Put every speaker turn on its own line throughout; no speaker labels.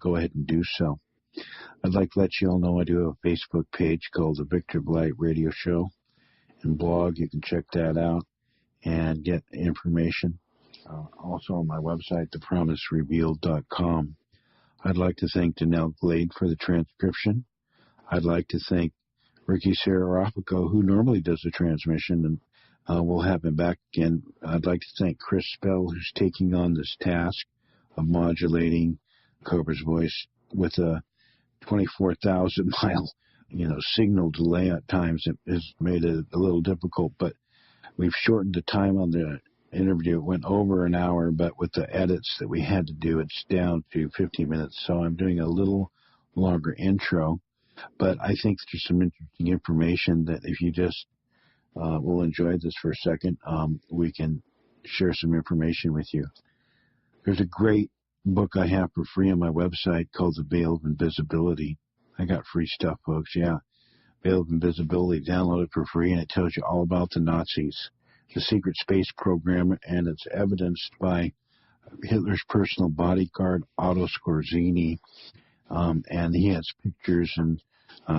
go ahead and do so. I'd like to let you all know I do have a Facebook page called The Victor Blight Radio Show and blog. You can check that out and get information. Also on my website, thepromiserevealed.com. I'd like to thank Danelle Glade for the transcription. I'd like to thank Ricky Serafico, who normally does the transmission, and we'll have him back again. I'd like to thank Chris Spell, who's taking on this task of modulating Cobra's voice with a 24,000-mile, signal delay at times. It has made it a little difficult, but we've shortened the time on the interview. It went over an hour, but with the edits that we had to do, it's down to 15 minutes. So I'm doing a little longer intro, but I think there's some interesting information that if you just will enjoy this for a second, we can share some information with you. There's a great book I have for free on my website called The Veil of Invisibility. I got free stuff, folks. Yeah. Veil of Invisibility. Download it for free, and it tells you all about the Nazis, the secret space program, and it's evidenced by Hitler's personal bodyguard, Otto Skorzeny, and he has pictures and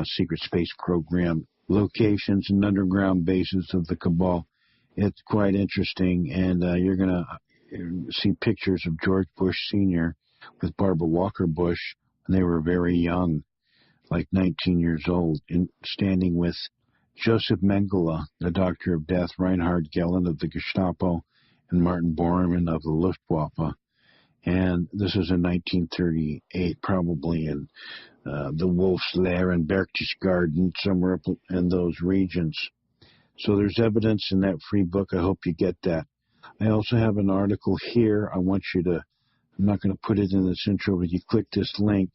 secret space program locations and underground bases of the cabal. It's quite interesting, and you're going to see pictures of George Bush Sr. with Barbara Walker Bush when they were very young, like 19 years old, standing with Joseph Mengele, the Doctor of Death, Reinhard Gehlen of the Gestapo, and Martin Bormann of the Luftwaffe. And this is in 1938, probably in the Wolf's Lair and Berchtesgaden, somewhere up in those regions. So there's evidence in that free book. I hope you get that. I also have an article here. I want you to, I'm not going to put it in this intro, but you click this link,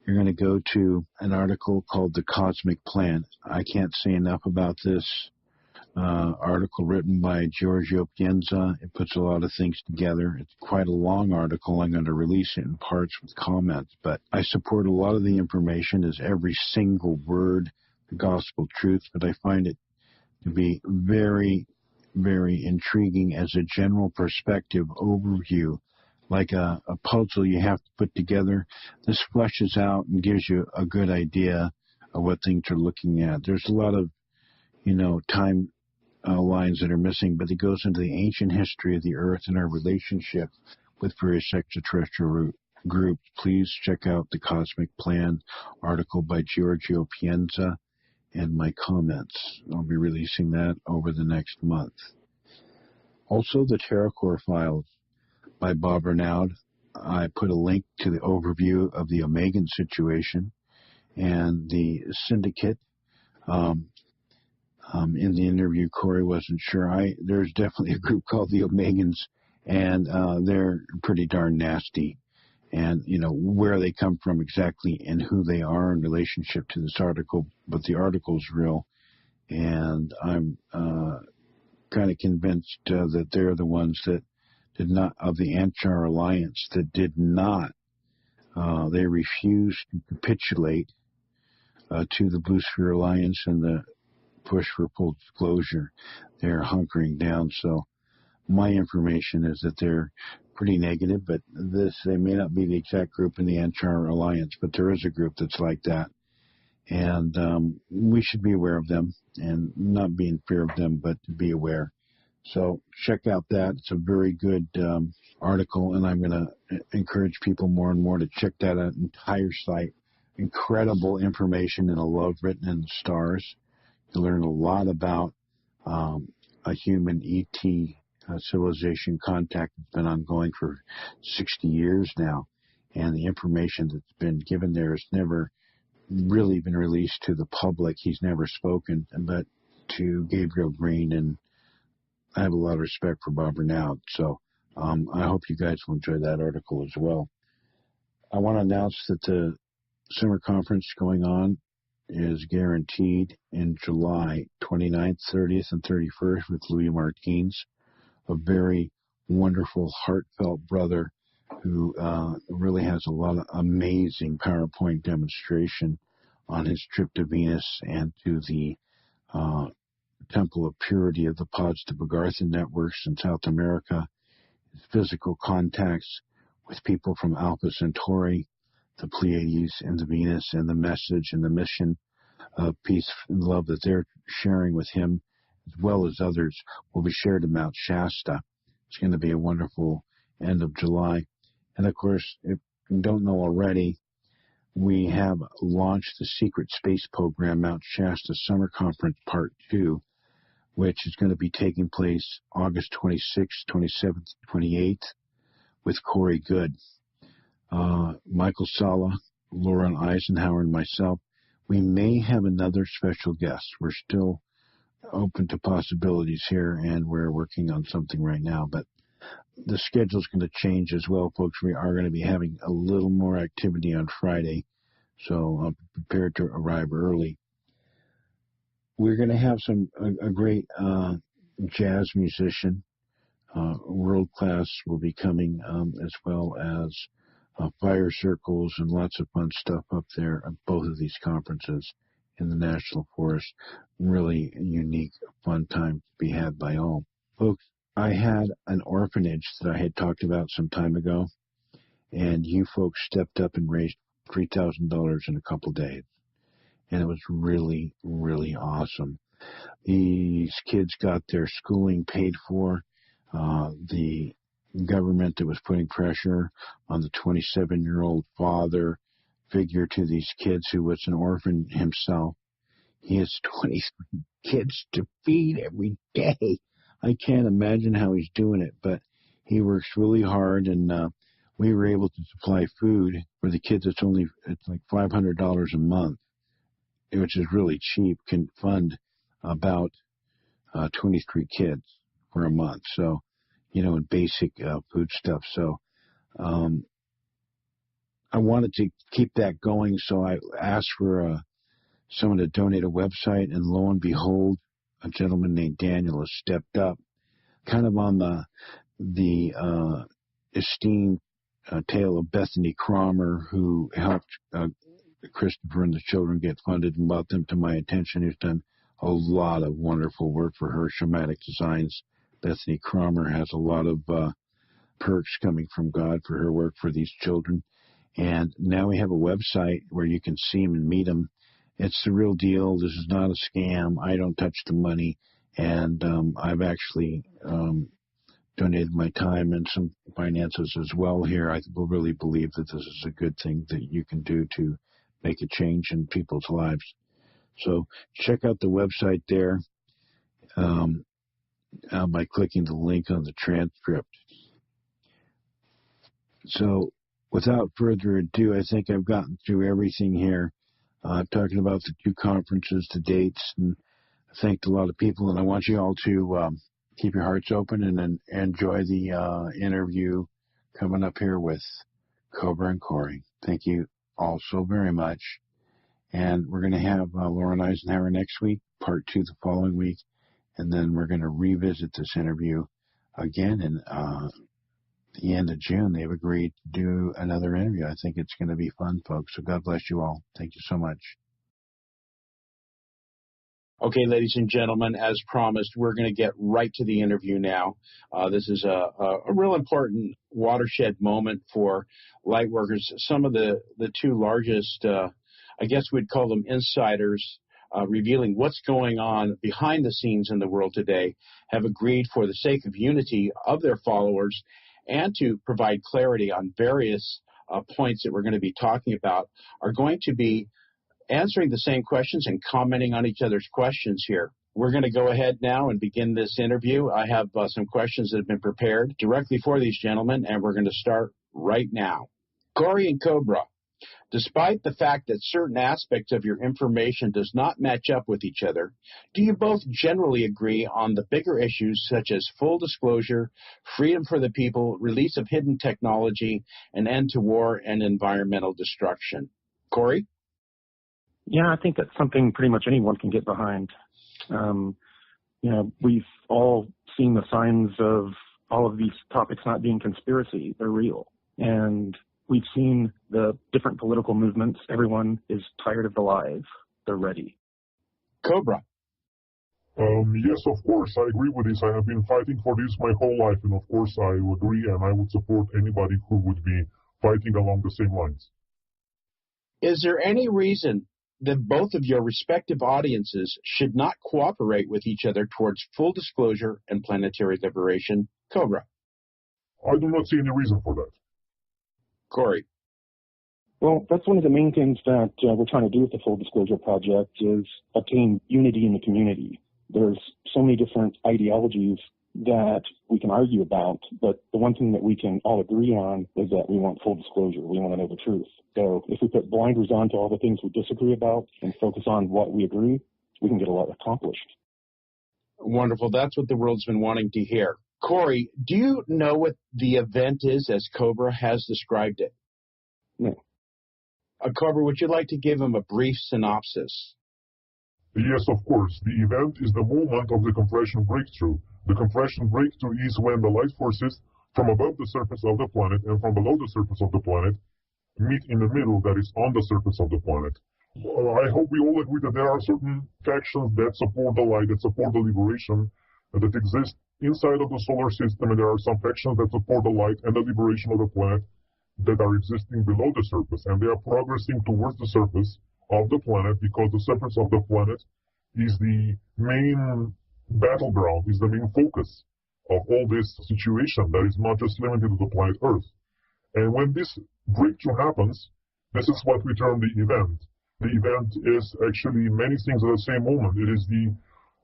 you're going to go to an article called The Cosmic Plan. I can't say enough about this article written by Giorgio Pienza. It puts a lot of things together. It's quite a long article. I'm going to release it in parts with comments, but I support a lot of the information as every single word, the gospel truth, but I find it to be very, very intriguing as a general perspective overview, like a puzzle you have to put together. This fleshes out and gives you a good idea of what things are looking at. There's a lot of, time lines that are missing, but it goes into the ancient history of the Earth and our relationship with various extraterrestrial groups. Please check out the Cosmic Plan article by Giorgio Pienza and my comments. I'll be releasing that over the next month. Also, the TerraCore Files by Bob Renaud. I put a link to the overview of the Omegan situation and the syndicate. In the interview, Corey wasn't sure. There's definitely a group called the Omegans, and they're pretty darn nasty. And, where they come from exactly and who they are in relationship to this article, but the article's real. And I'm kind of convinced that they're the ones that did not, of the Antar Alliance, that did not, they refused to capitulate to the Blue Sphere Alliance and the push for full disclosure. They're hunkering down. So my information is that they're pretty negative, but they may not be the exact group in the Antar Alliance, but there is a group that's like that. And we should be aware of them, and not be in fear of them, but to be aware. So check out that. It's a very good article, and I'm going to encourage people more and more to check that out, entire site. Incredible information in a love written in the stars. You learn a lot about a human ET civilization contact that's been ongoing for 60 years now, and the information that's been given there has never really been released to the public. He's never spoken, but to Gabriel Green, and I have a lot of respect for Bob Renaud. So I hope you guys will enjoy that article as well. I want to announce that the summer conference going on is guaranteed in July 29th, 30th, and 31st with Louis Martins, a very wonderful, heartfelt brother who really has a lot of amazing PowerPoint demonstration on his trip to Venus and to the Temple of Purity of the Pods to Bagartha networks in South America, his physical contacts with people from Alpha Centauri, the Pleiades and the Venus, and the message and the mission of peace and love that they're sharing with him, as well as others, will be shared in Mount Shasta. It's going to be a wonderful end of July. And of course, if you don't know already, we have launched the secret space program, Mount Shasta Summer Conference Part 2, which is going to be taking place August 26th, 27th, 28th with Goode. Michael Sala, Lauren Eisenhower, and myself. We may have another special guest. We're still open to possibilities here, and we're working on something right now. But the schedule's going to change as well, folks. We are going to be having a little more activity on Friday, so I'm prepared to arrive early. We're going to have a great jazz musician, world class, will be coming, as well as fire circles and lots of fun stuff up there at both of these conferences in the National Forest. Really unique, fun time to be had by all. Folks, I had an orphanage that I had talked about some time ago, and you folks stepped up and raised $3,000 in a couple days. And it was really, really awesome. These kids got their schooling paid for. The government that was putting pressure on the 27-year-old father figure to these kids, who was an orphan himself. He has 23 kids to feed every day. I can't imagine how he's doing it, but he works really hard, and we were able to supply food for the kids. It's like $500 a month, which is really cheap, can fund about 23 kids for a month. So, in basic food stuff. So I wanted to keep that going, so I asked for someone to donate a website, and lo and behold, a gentleman named Daniel has stepped up, kind of on the esteemed tale of Bethany Cromer, who helped Christopher and the children get funded and brought them to my attention, who's done a lot of wonderful work for her. Shamanic Designs. Bethany Cromer has a lot of perks coming from God for her work for these children. And now we have a website where you can see them and meet them. It's the real deal. This is not a scam. I don't touch the money. And I've actually donated my time and some finances as well here. I really believe that this is a good thing that you can do to make a change in people's lives. So check out the website there by clicking the link on the transcript. So without further ado, I think I've gotten through everything here, talking about the two conferences, the dates, and I thanked a lot of people, and I want you all to keep your hearts open and enjoy the interview coming up here with Cobra and Corey. Thank you all so very much. And we're going to have Lauren Eisenhower next week, part 2 the following week, and then we're going to revisit this interview again in the end of June. They've agreed to do another interview. I think it's going to be fun, folks. So God bless you all. Thank you so much. Okay, ladies and gentlemen, as promised, we're going to get right to the interview now. This is a real important watershed moment for lightworkers. Some of the two largest, I guess we'd call them insiders, revealing what's going on behind the scenes in the world today, have agreed for the sake of unity of their followers and to provide clarity on various points that we're going to be talking about, are going to be answering the same questions and commenting on each other's questions here. We're going to go ahead now and begin this interview. I have some questions that have been prepared directly for these gentlemen, and we're going to start right now. Corey and Cobra, despite the fact that certain aspects of your information does not match up with each other, do you both generally agree on the bigger issues such as full disclosure, freedom for the people, release of hidden technology, an end to war and environmental destruction? Corey?
Yeah, I think that's something pretty much anyone can get behind. We've all seen the signs of all of these topics not being conspiracy. They're real. And we've seen the different political movements. Everyone is tired of the lies. They're ready.
Cobra.
Yes, of course, I agree with this. I have been fighting for this my whole life, and of course I agree, and I would support anybody who would be fighting along the same lines.
Is there any reason that both of your respective audiences should not cooperate with each other towards full disclosure and planetary liberation? Cobra.
I do not see any reason for that.
Corey.
Well, that's one of the main things that we're trying to do with the Full Disclosure Project is obtain unity in the community. There's so many different ideologies that we can argue about, but the one thing that we can all agree on is that we want full disclosure. We want to know the truth. So if we put blinders on to all the things we disagree about and focus on what we agree, we can get a lot accomplished.
Wonderful. That's what the world's been wanting to hear. Corey, do you know what the event is as Cobra has described it?
No.
Cobra, would you like to give him a brief synopsis?
Yes, of course. The event is the moment of the compression breakthrough. The compression breakthrough is when the light forces from above the surface of the planet and from below the surface of the planet meet in the middle, that is, on the surface of the planet. I hope we all agree that there are certain factions that support the light, that support the liberation, that exist inside of the solar system, and there are some factions that support the light and the liberation of the planet that are existing below the surface, and they are progressing towards the surface of the planet because the surface of the planet is the main battleground, is the main focus of all this situation that is not just limited to the planet Earth. And when this breakthrough happens, this is what we term the event. The event is actually many things at the same moment. It is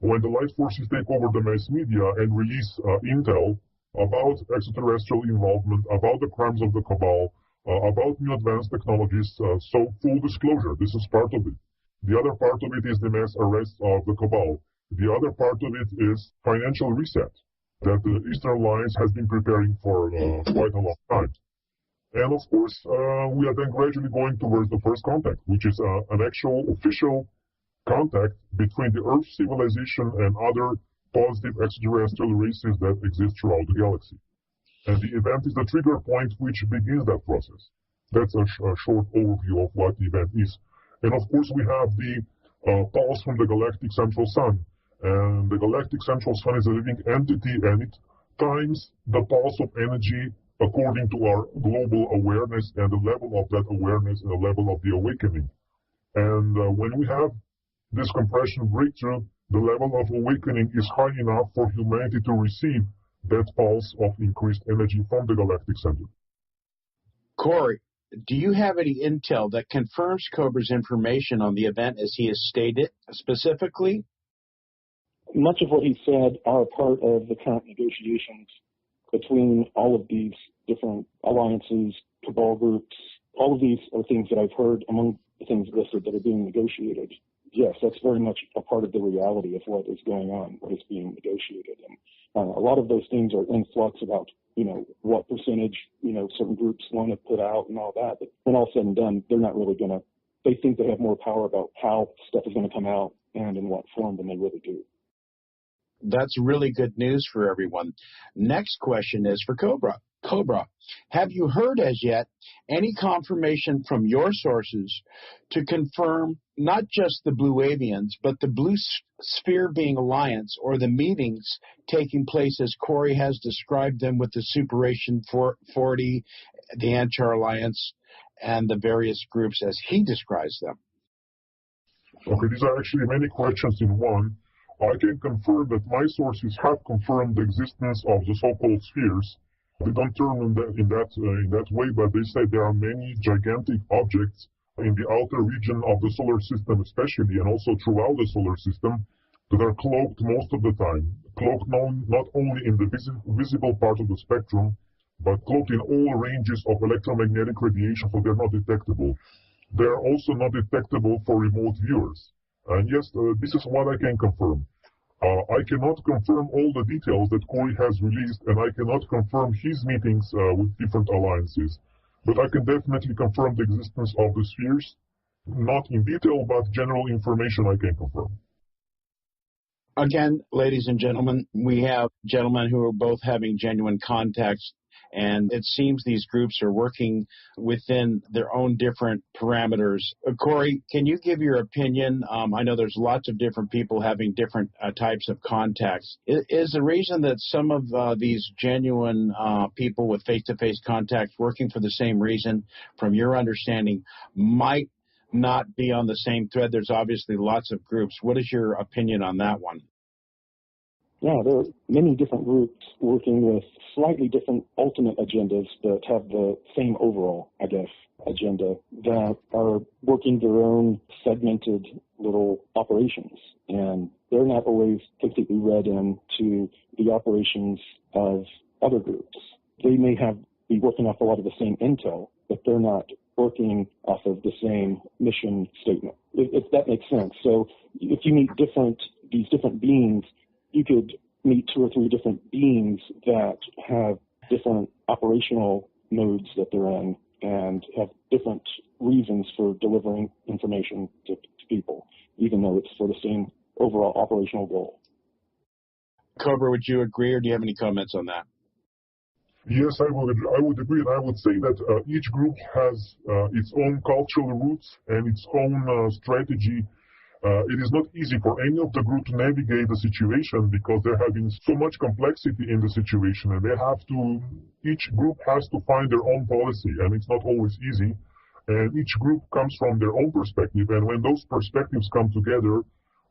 when the light forces take over the mass media and release intel about extraterrestrial involvement, about the crimes of the cabal, about new advanced technologies. So full disclosure, this is part of it. The other part of it is the mass arrest of the cabal. The other part of it is financial reset that the Eastern Alliance has been preparing for quite a long time. And of course, we are then gradually going towards the first contact, which is an actual official contact between the Earth civilization and other positive extraterrestrial races that exist throughout the galaxy. And the event is the trigger point which begins that process. That's a short overview of what the event is. And of course, we have the pulse from the galactic central sun. And the galactic central sun is a living entity, and it times the pulse of energy according to our global awareness and the level of that awareness and the level of the awakening. And when we have this compression breakthrough, the level of awakening is high enough for humanity to receive that pulse of increased energy from the galactic center.
Corey, do you have any intel that confirms Cobra's information on the event as he has stated specifically?
Much of what he said are part of the current negotiations between all of these different alliances, cabal groups. All of these are things that I've heard among the things listed that are being negotiated. Yes, that's very much a part of the reality of what is going on, what is being negotiated. And a lot of those things are in flux about, what percentage, certain groups want to put out and all that. But when all said and done, they're not really going to, they think they have more power about how stuff is going to come out and in what form than they really do.
That's really good news for everyone. Next question is for Cobra. Cobra, have you heard as yet any confirmation from your sources to confirm not just the Blue Avians, but the Blue Sphere being alliance or the meetings taking place as Corey has described them with the Superation 40, the Antar Alliance, and the various groups as he describes them?
Okay, these are actually many questions in one. I can confirm that my sources have confirmed the existence of the so-called spheres. They don't term them in that way, but they say there are many gigantic objects in the outer region of the solar system especially, and also throughout the solar system, that are cloaked most of the time. Cloaked not only in the visible part of the spectrum, but cloaked in all ranges of electromagnetic radiation, so they're not detectable. They're also not detectable for remote viewers. And yes, this is what I can confirm. I cannot confirm all the details that Corey has released, and I cannot confirm his meetings with different alliances. But I can definitely confirm the existence of the spheres. Not in detail, but general information I can confirm.
Again, ladies and gentlemen, we have gentlemen who are both having genuine contacts, and it seems these groups are working within their own different parameters. Corey, can you give your opinion? I know there's lots of different people having different types of contacts. Is the reason that some of these genuine people with face-to-face contacts working for the same reason, from your understanding, might not be on the same thread? There's obviously lots of groups. What is your opinion on that one?
Yeah, there are many different groups working with slightly different ultimate agendas that have the same overall, agenda that are working their own segmented little operations. And they're not always completely read into the operations of other groups. They may be working off a lot of the same intel, but they're not working off of the same mission statement, if that makes sense. So if you meet these different beings, you could meet 2 or 3 different beings that have different operational modes that they're in and have different reasons for delivering information to people, even though it's for the same overall operational goal.
Cobra, would you agree, or do you have any comments on that? Yes, I would agree, and I would say that each group has its own cultural roots and its own strategy. It is not easy for any of the group to navigate the situation because there have been so much complexity in the situation, and each group has to find their own policy, and it's not always easy. And each group comes from their own perspective, and when those perspectives come together,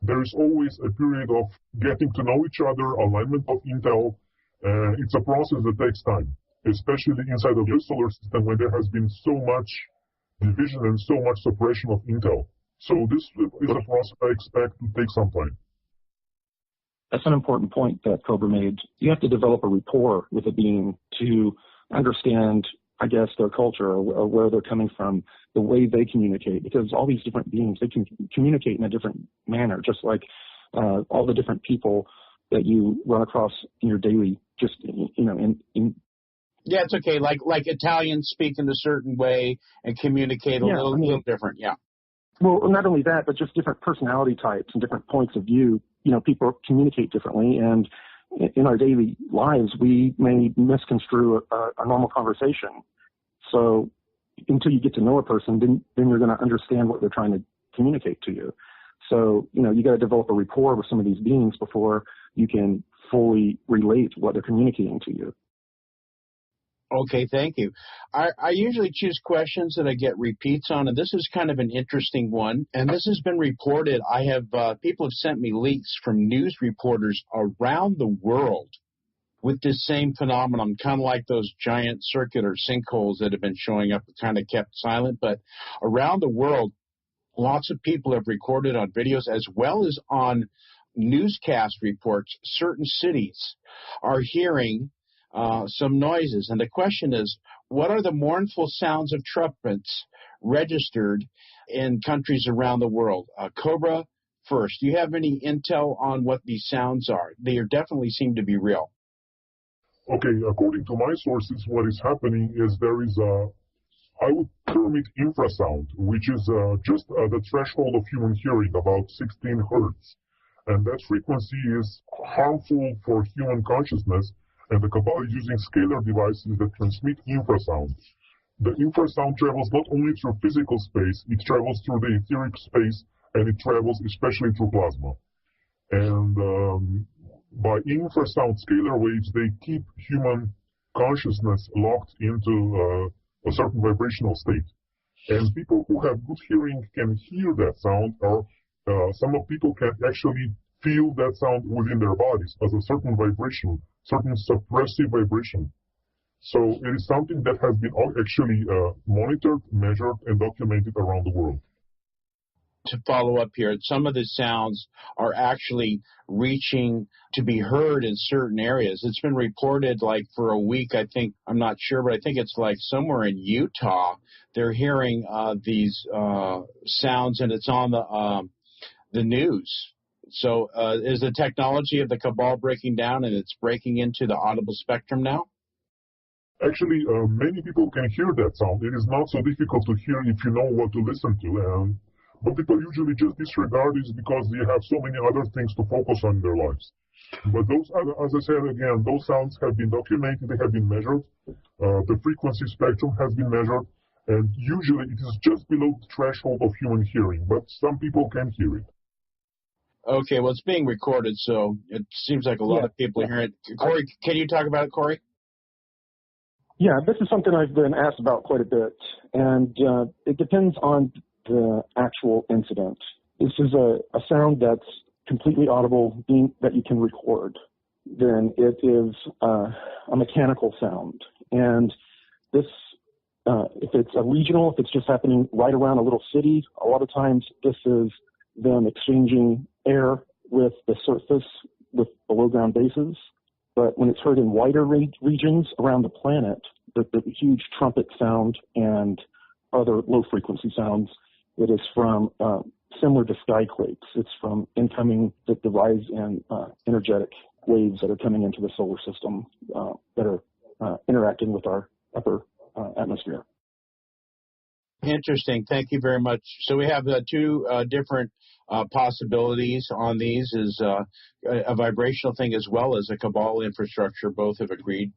there is always a period of getting to know each other, alignment of intel. It's a process that takes time, especially inside of the solar system when there has been so much division and so much suppression of intel. So this is a process I expect to take some time.
That's an important point that Cobra made. You have to develop a rapport with a being to understand, their culture or where they're coming from, the way they communicate, because all these different beings, they can communicate in a different manner, just like all the different people that you run across in your daily,
Yeah, it's okay. Like Italians speak in a certain way and communicate a little different, yeah.
Well, not only that, but just different personality types and different points of view. People communicate differently, and in our daily lives, we may misconstrue a normal conversation. So until you get to know a person, then you're going to understand what they're trying to communicate to you. So, you got to develop a rapport with some of these beings before you can fully relate what they're communicating to you.
Okay, thank you. I usually choose questions that I get repeats on, and this is kind of an interesting one. And this has been reported. People have sent me leaks from news reporters around the world with this same phenomenon, kind of like those giant circular sinkholes that have been showing up, kind of kept silent. But around the world, lots of people have recorded on videos as well as on newscast reports. Certain cities are hearing some noises. And the question is, what are the mournful sounds of trumpets registered in countries around the world? Cobra, first, do you have any intel on what these sounds are? They definitely seem to be real.
Okay, according to my sources, what is happening is there is I would term it infrasound, which is just the threshold of human hearing, about 16 hertz. And that frequency is harmful for human consciousness, and the Cabal is using scalar devices that transmit infrasound. The infrasound travels not only through physical space, it travels through the etheric space, and it travels especially through plasma. And by infrasound scalar waves, they keep human consciousness locked into a certain vibrational state. And people who have good hearing can hear that sound, or some of people can actually feel that sound within their bodies as a certain vibration, certain suppressive vibration. So it is something that has been actually monitored, measured, and documented around the world.
To follow up here, some of the sounds are actually reaching to be heard in certain areas. It's been reported like for a week, I think, I'm not sure, but I think it's like somewhere in Utah, they're hearing these sounds, and it's on the news. So is the technology of the Cabal breaking down, and it's breaking into the audible spectrum now?
Actually, many people can hear that sound. It is not so difficult to hear if you know what to listen to. But people usually just disregard it because they have so many other things to focus on in their lives. But those, as I said again, those sounds have been documented, they have been measured. The frequency spectrum has been measured, and usually it is just below the threshold of human hearing, but some people can hear it.
Okay, well, it's being recorded, so it seems like a lot of people hear it. Corey, can you talk about it, Corey?
Yeah, this is something I've been asked about quite a bit, and it depends on the actual incident. This is a sound that's completely audible, that you can record. Then it is a mechanical sound. And this, if it's a regional, if it's just happening right around a little city, a lot of times this is them exchanging air with the surface, with below ground bases. But when it's heard in wider regions around the planet, the huge trumpet sound and other low frequency sounds, it is from similar to skyquakes. It's from incoming, the rise in energetic waves that are coming into the solar system that are interacting with our upper atmosphere.
Interesting. Thank you very much. So we have two different possibilities on these, is a vibrational thing as well as a cabal infrastructure. Both have agreed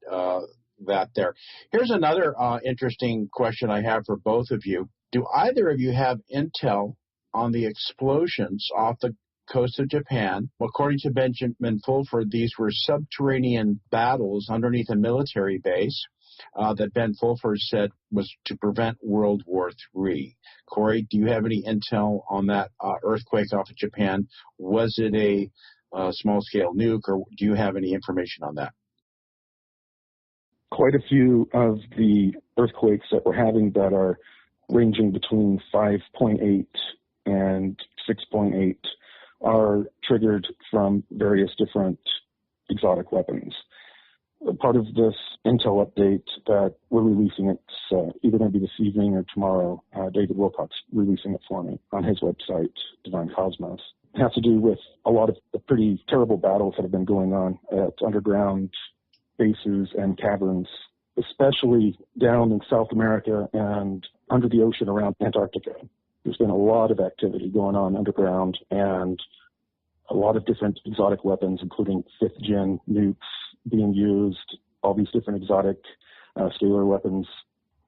that there. Here's another interesting question I have for both of you. Do either of you have intel on the explosions off the coast of Japan? According to Benjamin Fulford, these were subterranean battles underneath a military base that Ben Fulford said was to prevent World War III. Corey, do you have any intel on that earthquake off of Japan? Was it a small-scale nuke, or do you have any information on that?
Quite a few of the earthquakes that we're having that are ranging between 5.8 and 6.8 are triggered from various different exotic weapons. Part of this intel update that we're releasing, it's either going to be this evening or tomorrow. David Wilcock's releasing it for me on his website, Divine Cosmos. It has to do with a lot of the pretty terrible battles that have been going on at underground bases and caverns, especially down in South America and under the ocean around Antarctica. There's been a lot of activity going on underground and a lot of different exotic weapons, including fifth-gen nukes being used, all these different exotic scalar weapons,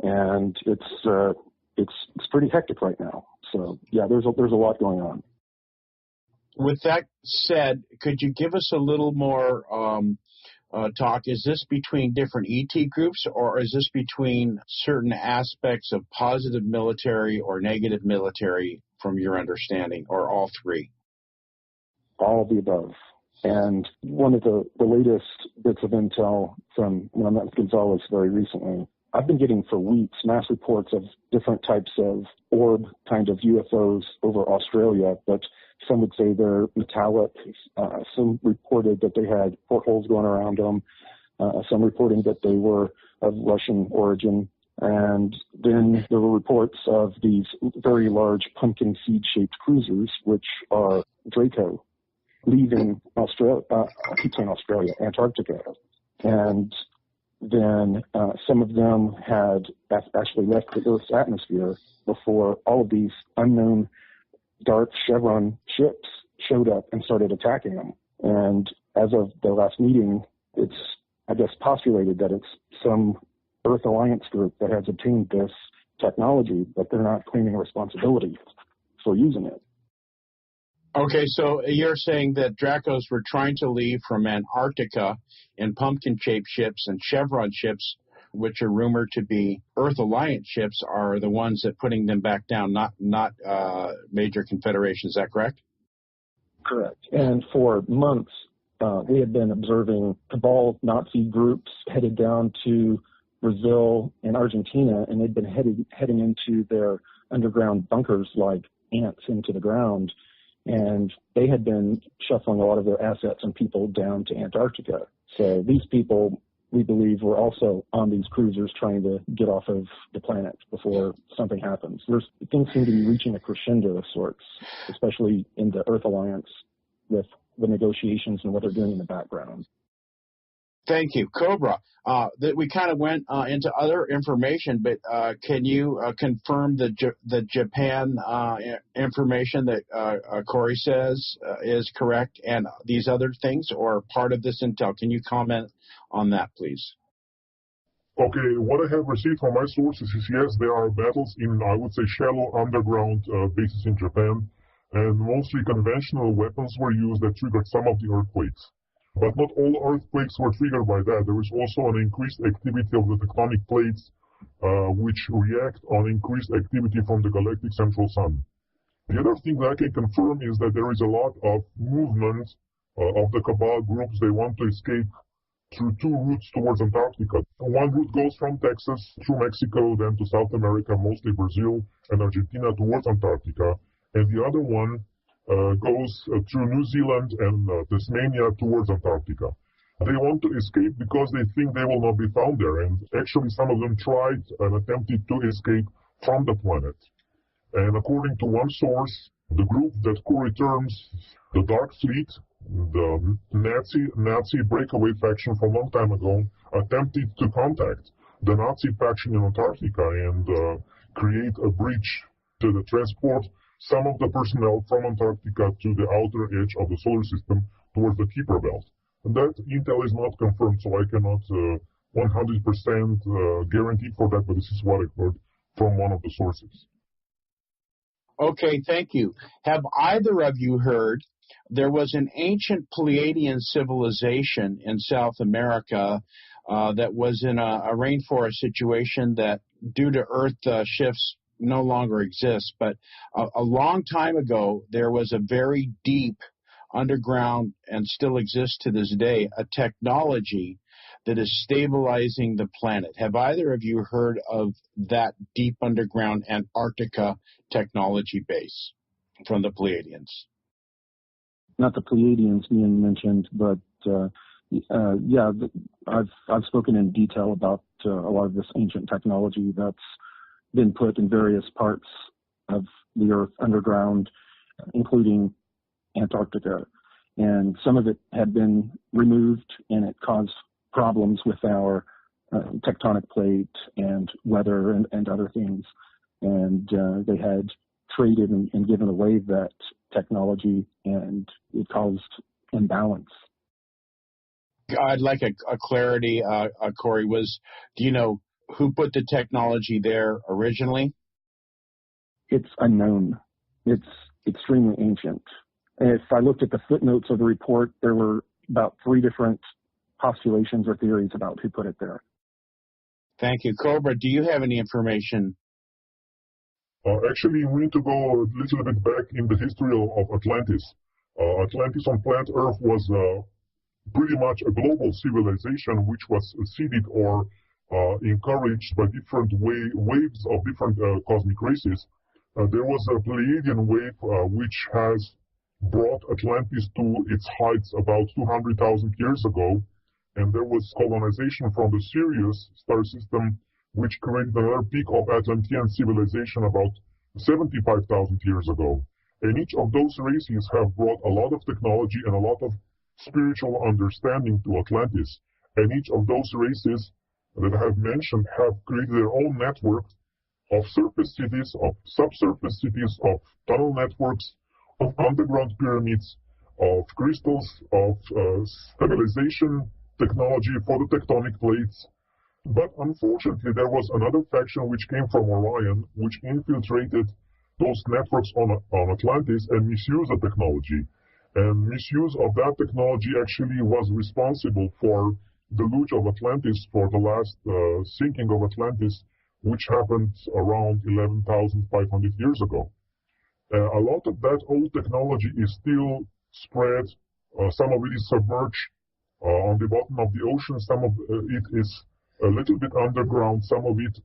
and it's pretty hectic right now. So yeah, there's a lot going on.
With that said, could you give us a little more talk? Is this between different ET groups, or is this between certain aspects of positive military or negative military from your understanding, or all three?
All of the above. And one of the latest bits of intel from when I met with Gonzalez very recently, I've been getting for weeks mass reports of different types of orb kind of UFOs over Australia, but some would say they're metallic. Some reported that they had portholes going around them. Some reporting that they were of Russian origin. And then there were reports of these very large pumpkin seed-shaped cruisers, which are Draco, leaving Antarctica. And then some of them had actually left the Earth's atmosphere before all of these unknown dark chevron ships showed up and started attacking them. And as of the last meeting, it's, I guess, postulated that it's some Earth Alliance group that has obtained this technology, but they're not claiming responsibility for using it.
Okay, so you're saying that Dracos were trying to leave from Antarctica in pumpkin-shaped ships, and chevron ships, which are rumored to be Earth Alliance ships, are the ones that putting them back down, not major confederation. Is that correct?
Correct. And for months, we had been observing cabal Nazi groups headed down to Brazil and Argentina, and they'd been heading into their underground bunkers like ants into the ground. And they had been shuffling a lot of their assets and people down to Antarctica. So these people, we believe, were also on these cruisers trying to get off of the planet before something happens. Things seem to be reaching a crescendo of sorts, especially in the Earth Alliance with the negotiations and what they're doing in the background.
Thank you. Cobra, we kind of went into other information, but can you confirm the Japan information that Corey says is correct, and these other things, or part of this intel? Can you comment on that, please?
Okay, what I have received from my sources is, yes, there are battles in, I would say, shallow underground bases in Japan, and mostly conventional weapons were used that triggered some of the earthquakes. But not all earthquakes were triggered by that. There was also an increased activity of the tectonic plates which react on increased activity from the galactic central sun. The other thing that I can confirm is that there is a lot of movement of the Cabal groups. They want to escape through two routes towards Antarctica. One route goes from Texas through Mexico, then to South America, mostly Brazil and Argentina, towards Antarctica. And the other one goes through New Zealand and Tasmania towards Antarctica. They want to escape because they think they will not be found there. And actually, some of them tried and attempted to escape from the planet. And according to one source, the group that Corey terms the Dark Fleet, the Nazi breakaway faction from a long time ago, attempted to contact the Nazi faction in Antarctica and create a breach to transport some of the personnel from Antarctica to the outer edge of the solar system towards the Kuiper belt. And that intel is not confirmed, so I cannot 100% guarantee for that, but this is what I heard from one of the sources.
Okay, thank you. Have either of you heard there was an ancient Pleiadian civilization in South America that was in a rainforest situation that, due to Earth shifts, no longer exists? But a long time ago, there was a very deep underground, and still exists to this day, a technology that is stabilizing the planet. Have either of you heard of that deep underground Antarctica technology base from the Pleiadians?
Not the Pleiadians being mentioned, but yeah, I've spoken in detail about a lot of this ancient technology that's been put in various parts of the Earth underground, including Antarctica. And some of it had been removed, and it caused problems with our tectonic plate and weather and other things. And they had traded and given away that technology, and it caused imbalance.
I'd like a clarity, Corey. Do you know who put the technology there originally?
It's unknown. It's extremely ancient. If I looked at the footnotes of the report, there were about 3 different postulations or theories about who put it there.
Thank you. Cobra, do you have any information?
Actually, we need to go a little bit back in the history of Atlantis. Atlantis on planet Earth was pretty much a global civilization which was seeded or encouraged by different waves of different cosmic races. There was a Pleiadian wave which has brought Atlantis to its heights about 200,000 years ago, and there was colonization from the Sirius star system, which created another peak of Atlantean civilization about 75,000 years ago. And each of those races have brought a lot of technology and a lot of spiritual understanding to Atlantis. And each of those races that I have mentioned have created their own network of surface cities, of subsurface cities, of tunnel networks, of underground pyramids, of crystals, of stabilization technology for the tectonic plates. But unfortunately, there was another faction which came from Orion, which infiltrated those networks on Atlantis and misused the technology. And misuse of that technology actually was responsible for the deluge of Atlantis, for the last sinking of Atlantis, which happened around 11,500 years ago. A lot of that old technology is still spread. Some of it is submerged on the bottom of the ocean. Some of it is a little bit underground. Some of it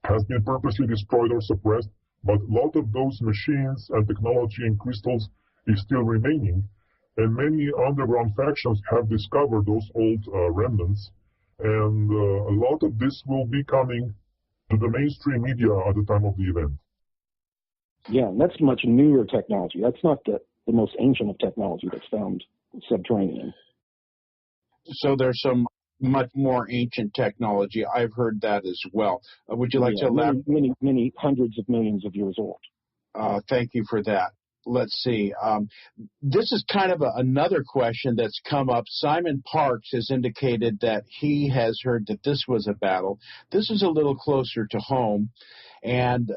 has been purposely destroyed or suppressed. But a lot of those machines and technology and crystals is still remaining. And many underground factions have discovered those old remnants. And a lot of this will be coming to the mainstream media at the time of the event.
Yeah, and that's much newer technology. That's not the most ancient of technology that's found subterranean.
So there's some much more ancient technology. I've heard that as well. Would you like to elaborate?
Many hundreds of millions of years old.
Thank you for that. Let's see. This is kind of another question that's come up. Simon Parks has indicated that he has heard that this was a battle. This is a little closer to home. And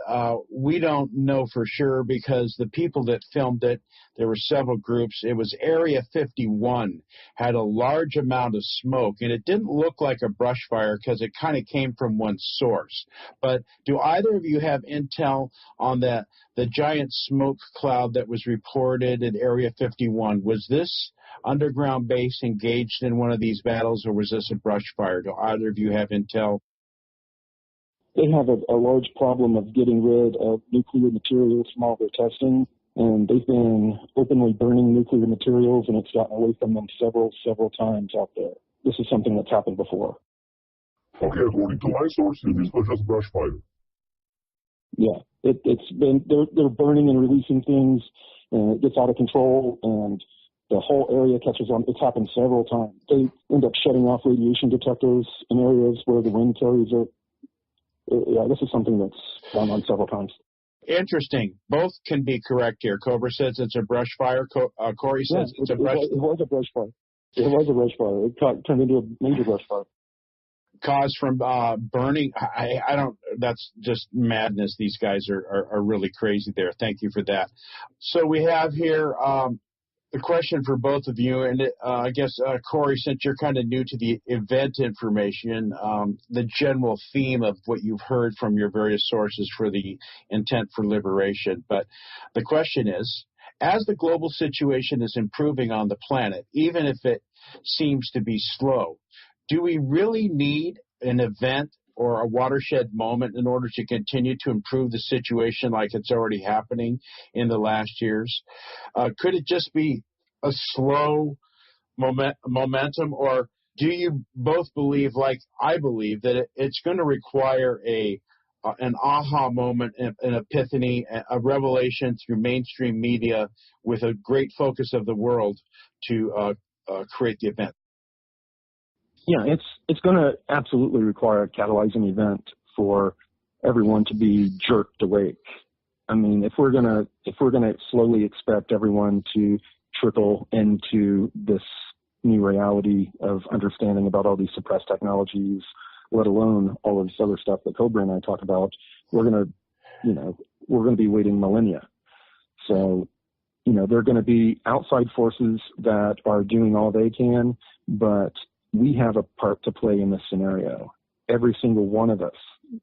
we don't know for sure because the people that filmed it, there were several groups. It was Area 51, had a large amount of smoke, and it didn't look like a brush fire because it kind of came from one source. But do either of you have intel on the giant smoke cloud that was reported in Area 51? Was this underground base engaged in one of these battles, or was this a brush fire? Do either of you have intel?
They have a large problem of getting rid of nuclear materials from all their testing, and they've been openly burning nuclear materials, and it's gotten away from them several times out there. This is something that's happened before.
Okay, according to my sources, this was just brush fire.
Yeah, it's been they're burning and releasing things, and it gets out of control, and the whole area catches on. It's happened several times. They end up shutting off radiation detectors in areas where the wind carries it. Yeah, this is something that's gone on several times.
Interesting. Both can be correct here. Cobra says it's a brush fire. Corey says it's a brush fire.
It was a brush fire. It was a brush fire. It turned into a major brush fire.
Caused from burning. I don't. That's just madness. These guys are really crazy there. Thank you for that. So we have here the question for both of you, and I guess Corey, since you're kind of new to the event information, the general theme of what you've heard from your various sources for the intent for liberation. But the question is, as the global situation is improving on the planet, even if it seems to be slow, do we really need an event or a watershed moment in order to continue to improve the situation like it's already happening in the last years? Could it just be a slow momentum, or do you both believe, like I believe, that it's going to require an aha moment, an epiphany, a revelation through mainstream media with a great focus of the world to create the event?
Yeah, it's going to absolutely require a catalyzing event for everyone to be jerked awake. I mean, if we're gonna slowly expect everyone to trickle into this new reality of understanding about all these suppressed technologies, let alone all of this other stuff that Cobra and I talk about, we're gonna be waiting millennia. So, there are going to be outside forces that are doing all they can, but we have a part to play in this scenario. Every single one of us,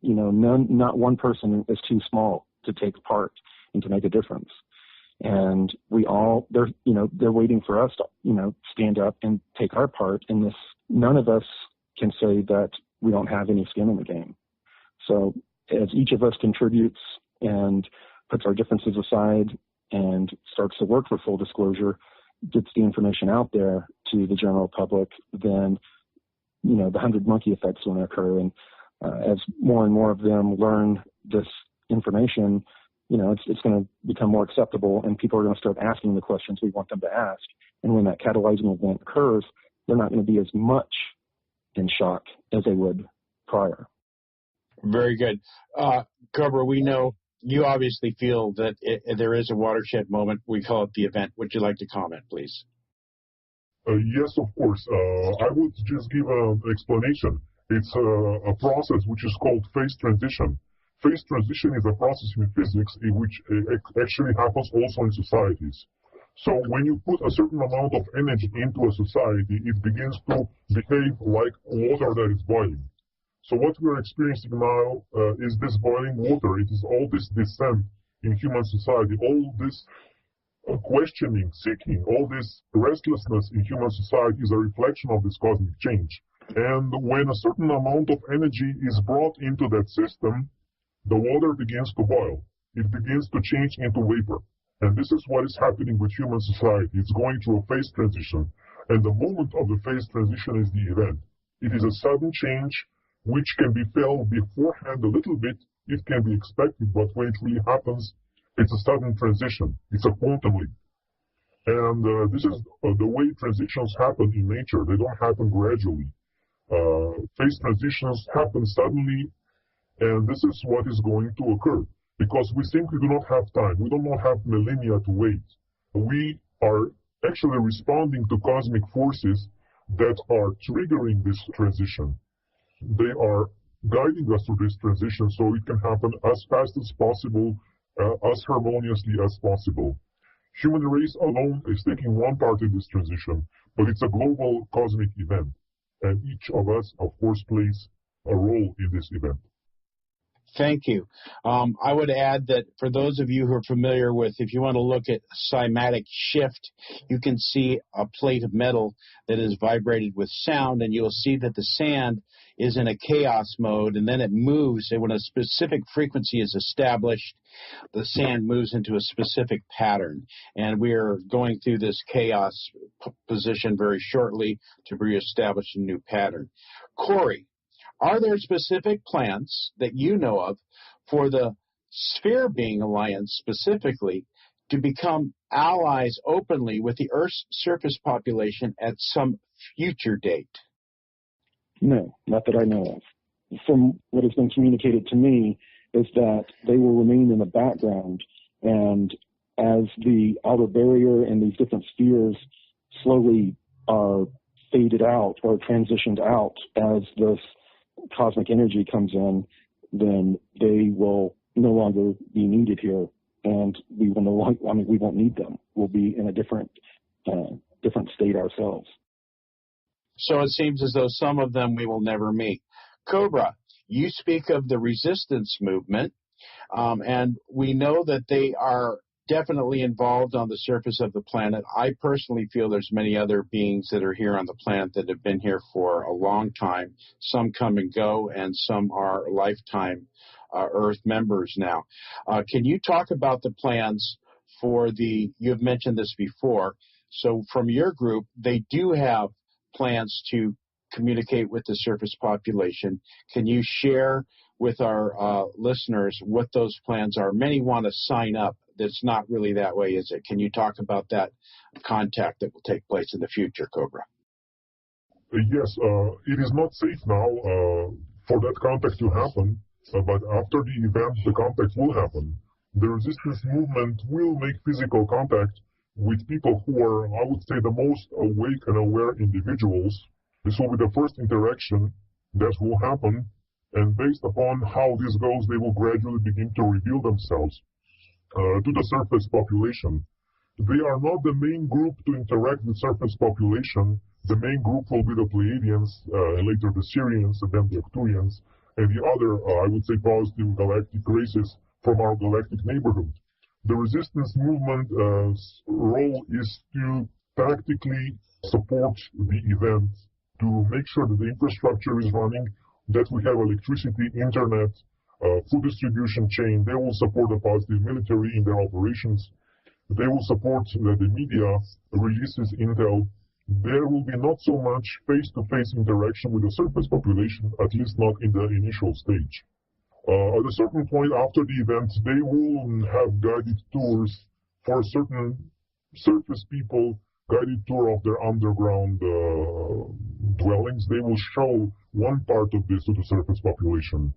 not one person is too small to take part and to make a difference. And they're waiting for us to, stand up and take our part in this. None of us can say that we don't have any skin in the game. So as each of us contributes and puts our differences aside and starts to work for full disclosure, gets the information out there to the general public, then, the 100 monkey effect's going to occur. And as more and more of them learn this information, it's going to become more acceptable, and people are going to start asking the questions we want them to ask. And when that catalyzing event occurs, they're not going to be as much in shock as they would prior.
Very good. Cobra, we know you obviously feel that there is a watershed moment. We call it the event. Would you like to comment, please?
Yes, of course. I would just give an explanation. It's a process which is called phase transition. Phase transition is a process in physics in which actually happens also in societies. So when you put a certain amount of energy into a society, it begins to behave like water that is boiling. So what we are experiencing now is this boiling water. It is all this descent in human society, all this questioning, seeking, all this restlessness in human society is a reflection of this cosmic change. And when a certain amount of energy is brought into that system, the water begins to boil. It begins to change into vapor. And this is what is happening with human society. It's going through a phase transition. And the moment of the phase transition is the event. It is a sudden change which can be felt beforehand a little bit. It can be expected, but when it really happens, it's a sudden transition. It's a quantum leap. And this is the way transitions happen in nature. They don't happen gradually. Phase transitions happen suddenly, and this is what is going to occur. Because we simply do not have time. We do not have millennia to wait. We are actually responding to cosmic forces that are triggering this transition. They are guiding us through this transition so it can happen as fast as possible, as harmoniously as possible. Human race alone is taking one part in this transition, but it's a global cosmic event, and each of us, of course, plays a role in this event.
Thank you. I would add that for those of you who are familiar with, if you want to look at cymatic shift, you can see a plate of metal that is vibrated with sound, and you'll see that the sand is in a chaos mode, and then it moves, and when a specific frequency is established, the sand moves into a specific pattern. And we are going through this chaos position very shortly to reestablish a new pattern. Corey, are there specific plans that you know of for the Sphere Being Alliance specifically to become allies openly with the Earth's surface population at some future date?
No, not that I know of. From what has been communicated to me is that they will remain in the background, and as the outer barrier and these different spheres slowly are faded out or transitioned out as this cosmic energy comes in, then they will no longer be needed here, and we will no longer, we won't need them. We'll be in a different state ourselves.
So it seems as though some of them we will never meet. Cobra, you speak of the resistance movement, and we know that they are definitely involved on the surface of the planet. I personally feel there's many other beings that are here on the planet that have been here for a long time. Some come and go, and some are lifetime Earth members now. Can you talk about the plans for you've mentioned this before, so from your group, they do have plans to communicate with the surface population. Can you share with our listeners what those plans are? Many want to sign up. That's not really that way, is it? Can you talk about that contact that will take place in the future, Cobra?
Yes, it is not safe now for that contact to happen, but after the event, the contact will happen. The resistance movement will make physical contact with people who are, I would say, the most awake and aware individuals. This will be the first interaction that will happen, and based upon how this goes, they will gradually begin to reveal themselves to the surface population. They are not the main group to interact with surface population. The main group will be the Pleiadians, later the Sirians, and then the Arcturians, and the other, I would say, positive galactic races from our galactic neighborhood. The resistance movement's role is to tactically support the event, to make sure that the infrastructure is running, that we have electricity, internet, food distribution chain. They will support the positive military in their operations. They will support the media releases intel. There will be not so much face-to-face interaction with the surface population, at least not in the initial stage. At a certain point after the event, they will have guided tours for certain surface people, guided tour of their underground dwellings. They will show one part of this to the surface population.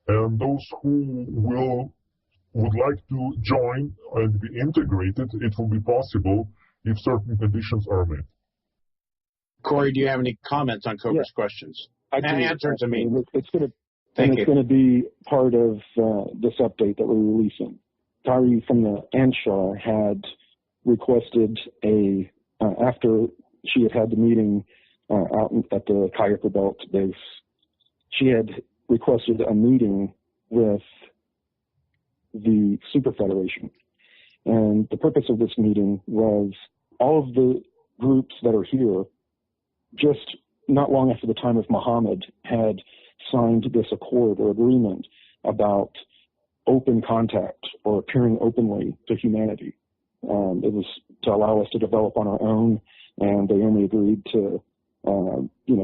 And those who would like to join and be integrated, it will be possible if certain conditions are met.
Corey, do you have any comments on Cobra's questions? Answers, I mean.
It's going to be part of this update that we're releasing. Tari from the Anshar had requested after she had the meeting out at the Kuiper Belt base, she had requested a meeting with the Super Federation. And the purpose of this meeting was all of the groups that are here, just not long after the time of Muhammad, had signed this accord or agreement about open contact or appearing openly to humanity. It was to allow us to develop on our own, and they only agreed to,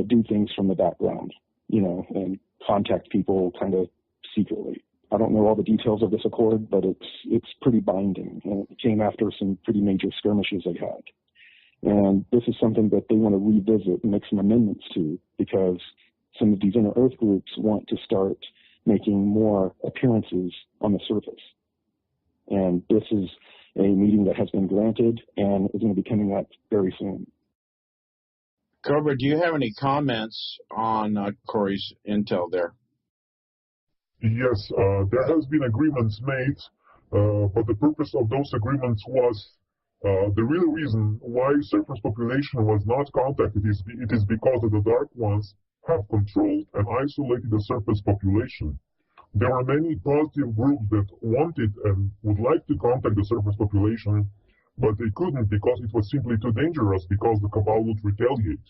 do things from the background, and contact people kind of secretly. I don't know all the details of this accord, but it's pretty binding, and it came after some pretty major skirmishes they had. And this is something that they want to revisit and make some amendments to, because some of these inner Earth groups want to start making more appearances on the surface. And this is a meeting that has been granted and is going to be coming up very soon.
Cobra, do you have any comments on Corey's intel there?
Yes, there has been agreements made, but the purpose of those agreements was the real reason why surface population was not contacted it is because the Dark Ones have controlled and isolated the surface population. There are many positive groups that wanted and would like to contact the surface population, but they couldn't because it was simply too dangerous because the Cabal would retaliate.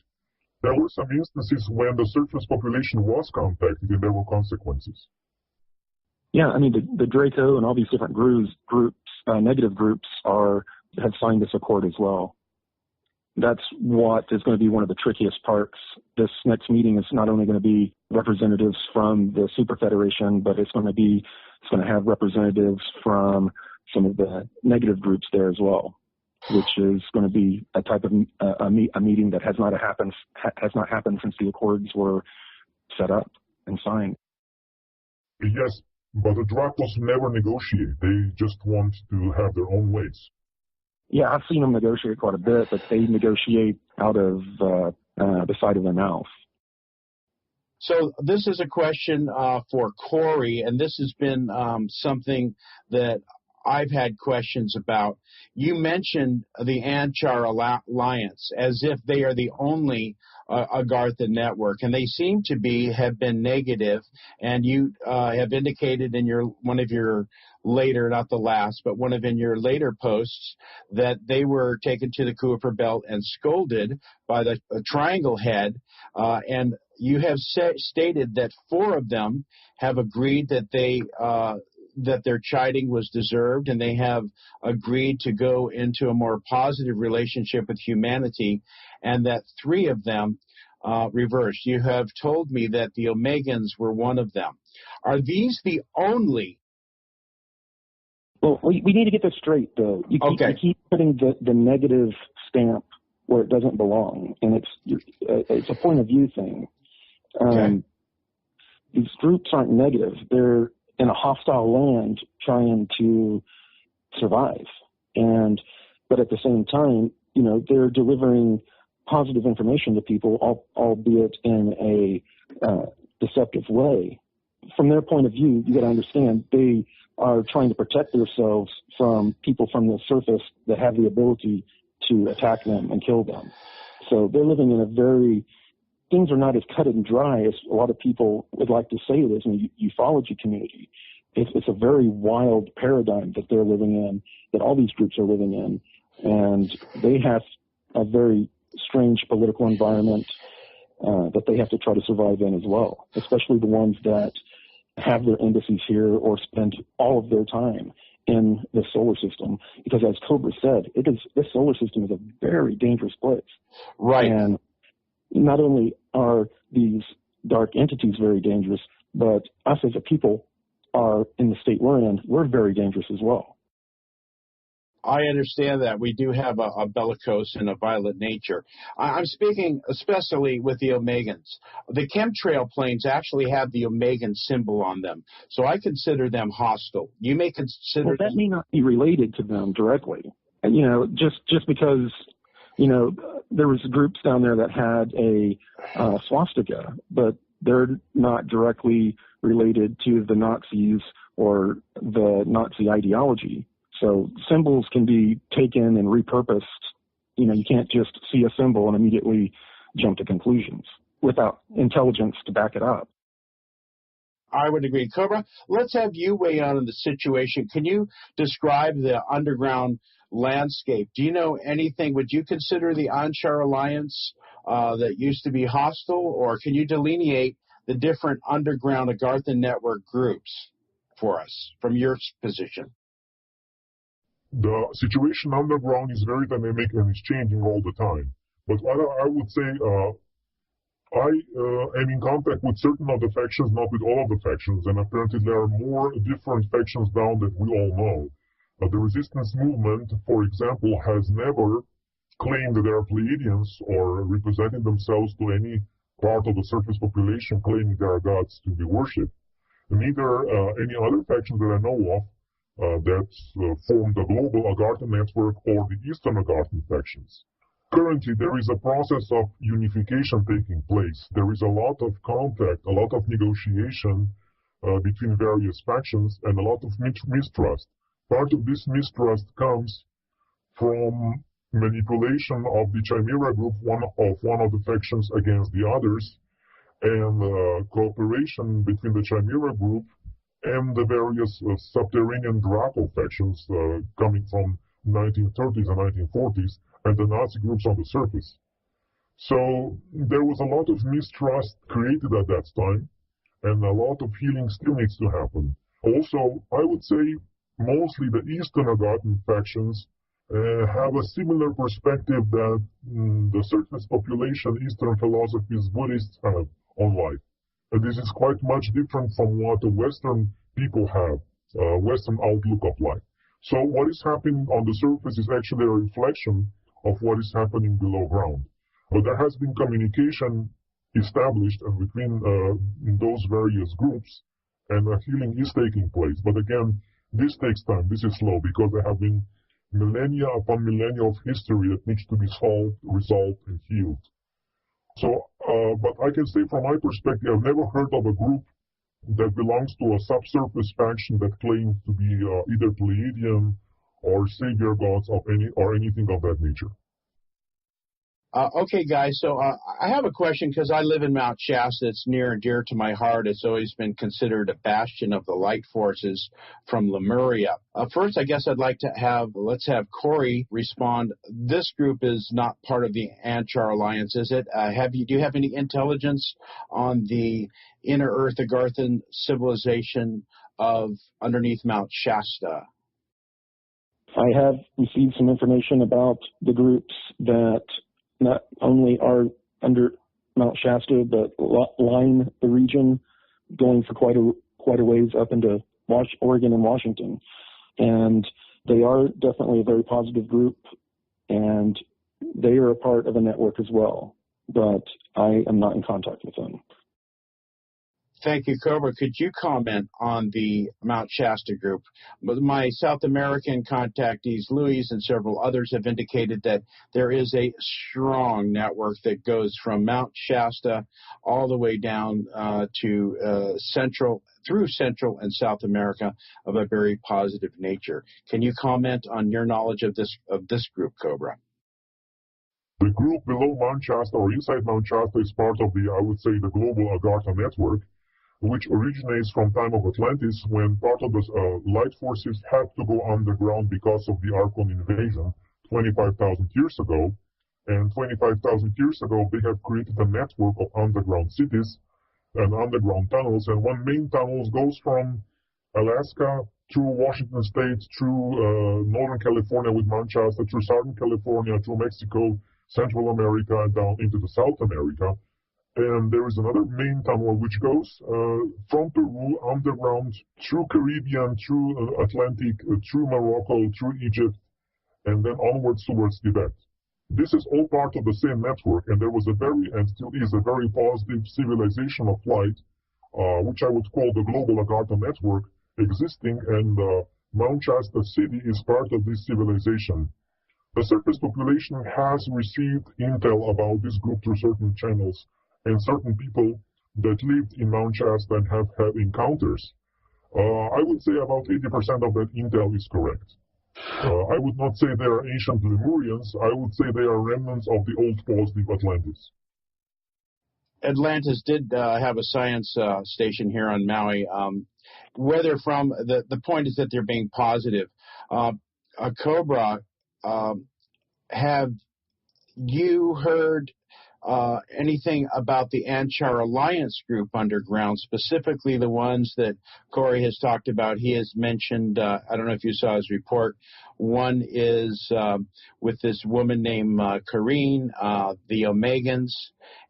There were some instances when the surface population was contacted and there were consequences.
Yeah, I mean, the Draco and all these different negative groups have signed this accord as well. That's what is going to be one of the trickiest parts. This next meeting is not only going to be representatives from the Super Federation, but it's going to have representatives from some of the negative groups there as well, which is going to be a type of a meeting that has not happened since the accords were set up and signed.
Yes, but the Dracos never negotiate. They just want to have their own ways.
Yeah, I've seen them negotiate quite a bit, but they negotiate out of the side of their mouth.
So this is a question for Corey, and this has been something that I've had questions about. You mentioned the Anchar Alliance as if they are the only Agartha network, and they seem to have been negative, and you have indicated in one of your later, not the last, but in your later posts that they were taken to the Kuiper Belt and scolded by the Triangle Head, and you have stated that 4 of them have agreed that that their chiding was deserved, and they have agreed to go into a more positive relationship with humanity, and that 3 of them reversed. You have told me that the Omegans were one of them. Are these the only?
Well, we need to get this straight, though. You keep putting the negative stamp where it doesn't belong, and it's a point of view thing. These groups aren't negative. They're in a hostile land trying to survive. But at the same time, they're delivering positive information to people, albeit in a deceptive way. From their point of view, you got to understand they are trying to protect themselves from people from the surface that have the ability to attack them and kill them. So they're living in things are not as cut and dry as a lot of people would like to say it is in the ufology community. It's a very wild paradigm that they're living in, that all these groups are living in, and they have a very strange political environment that they have to try to survive in as well, especially the ones that have their embassies here or spend all of their time in the solar system. Because as Cobra said, this solar system is a very dangerous place.
Right.
And not only are these dark entities very dangerous, but us as a people are in the state we're in, we're very dangerous as well.
I understand that. We do have a bellicose and a violent nature. I'm speaking especially with the Omegans. The chemtrail planes actually have the Omegan symbol on them, so I consider them hostile. You may consider...
Well, that may not be related to them directly. And, just because, there was groups down there that had a swastika, but they're not directly related to the Nazis or the Nazi ideology. So symbols can be taken and repurposed. You can't just see a symbol and immediately jump to conclusions without intelligence to back it up.
I would agree. Cobra, let's have you weigh in on the situation. Can you describe the underground landscape? Do you know anything? Would you consider the Anchar Alliance that used to be hostile, or can you delineate the different underground Agartha network groups for us from your position?
The situation underground is very dynamic and is changing all the time. But what I would say, I am in contact with certain of the factions, not with all of the factions, and apparently there are more different factions down that we all know. The resistance movement, for example, has never claimed that they are Pleiadians or represented themselves to any part of the surface population claiming they are gods to be worshipped. Neither any other faction that I know of that form the global Agartha network or the Eastern Agarthan factions. Currently, there is a process of unification taking place. There is a lot of contact, a lot of negotiation between various factions and a lot of mistrust. Part of this mistrust comes from manipulation of the Chimera group, one of the factions against the others, and cooperation between the Chimera group and the various subterranean Draco factions coming from 1930s and 1940s, and the Nazi groups on the surface. So there was a lot of mistrust created at that time, and a lot of healing still needs to happen. Also, I would say mostly the Eastern Agaton factions have a similar perspective that the surface population, Eastern philosophies, Buddhists have on life. And this is quite much different from what the Western people have, Western outlook of life. So what is happening on the surface is actually a reflection of what is happening below ground. But there has been communication established between those various groups, and healing is taking place. But again, this takes time. This is slow because there have been millennia upon millennia of history that needs to be solved, resolved, and healed. So, but I can say from my perspective, I've never heard of a group that belongs to a subsurface faction that claims to be either Pleiadian or savior gods of anything of that nature.
Okay, guys, so I have a question because I live in Mount Shasta. It's near and dear to my heart. It's always been considered a bastion of the light forces from Lemuria. First, I guess I'd like to let's have Corey respond. This group is not part of the Antar Alliance, is it? Do you have any intelligence on the inner Earth Agarthan civilization of underneath Mount Shasta?
I have received some information about the groups that not only are under Mount Shasta, but line the region, going for quite a ways up into Oregon and Washington. And they are definitely a very positive group, and they are a part of a network as well. But I am not in contact with them.
Thank you, Cobra. Could you comment on the Mount Shasta group? My South American contactees, Louis and several others, have indicated that there is a strong network that goes from Mount Shasta all the way down to Central and South America of a very positive nature. Can you comment on your knowledge of this group, Cobra?
The group below Mount Shasta or inside Mount Shasta is part of the, I would say, the global Agartha network, which originates from time of Atlantis, when part of the light forces had to go underground because of the Archon invasion 25,000 years ago. And 25,000 years ago, they have created a network of underground cities and underground tunnels. And one main tunnel goes from Alaska through Washington State, through Northern California with Mount Shasta, through Southern California, through Mexico, Central America, and down into the South America. And there is another main tunnel which goes from Peru underground through Caribbean, through Atlantic, through Morocco, through Egypt, and then onwards towards Tibet. This is all part of the same network, and there was and still is a very positive civilization of light, which I would call the global Agartha network, existing, and Mount Shasta City is part of this civilization. The surface population has received intel about this group through certain channels, and certain people that lived in Mount Shasta and have had encounters. I would say about 80% of that intel is correct. I would not say they are ancient Lemurians. I would say they are remnants of the old positive Atlantis.
Atlantis did have a science station here on Maui. Whether from the point is that they're being positive. Cobra, have you heard anything about the Antar Alliance group underground, specifically the ones that Corey has talked about? He has mentioned, I don't know if you saw his report, one is with this woman named Karine, the Omegans,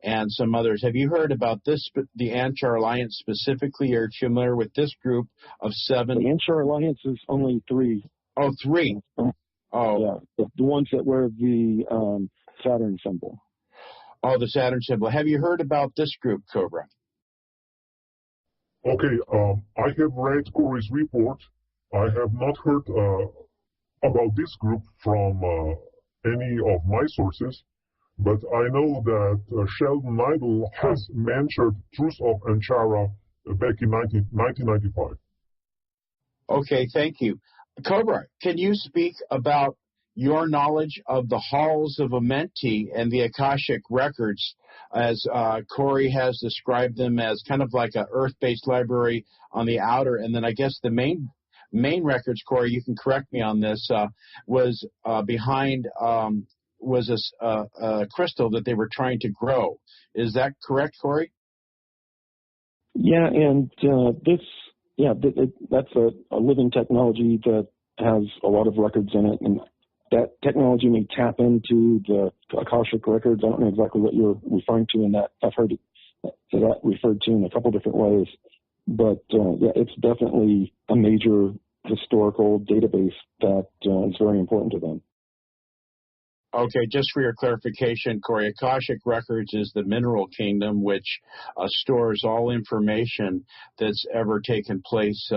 and some others. Have you heard about this, the Antar Alliance specifically? Are you familiar with this group of 7?
The Antar Alliance is only 3.
Oh, 3. Oh.
Yeah, the ones that wear the Saturn symbol.
Oh, the Saturn symbol. Have you heard about this group, Cobra?
Okay, I have read Corey's report. I have not heard about this group from any of my sources, but I know that Sheldon Idle has mentioned Truth of Anchara back in 1995.
Okay, thank you. Cobra, can you speak about your knowledge of the halls of Amenti and the Akashic records, as Corey has described them as kind of like an Earth-based library on the outer, and then I guess the main records, Corey, you can correct me on this, was behind was a crystal that they were trying to grow. Is that correct, Corey?
Yeah, and that's a living technology that has a lot of records in it, and that technology may tap into the Akashic records. I don't know exactly what you're referring to in that. I've heard that referred to in a couple different ways, but yeah, it's definitely a major historical database that is very important to them.
Okay, just for your clarification, Corey, Akashic Records is the mineral kingdom which stores all information that's ever taken place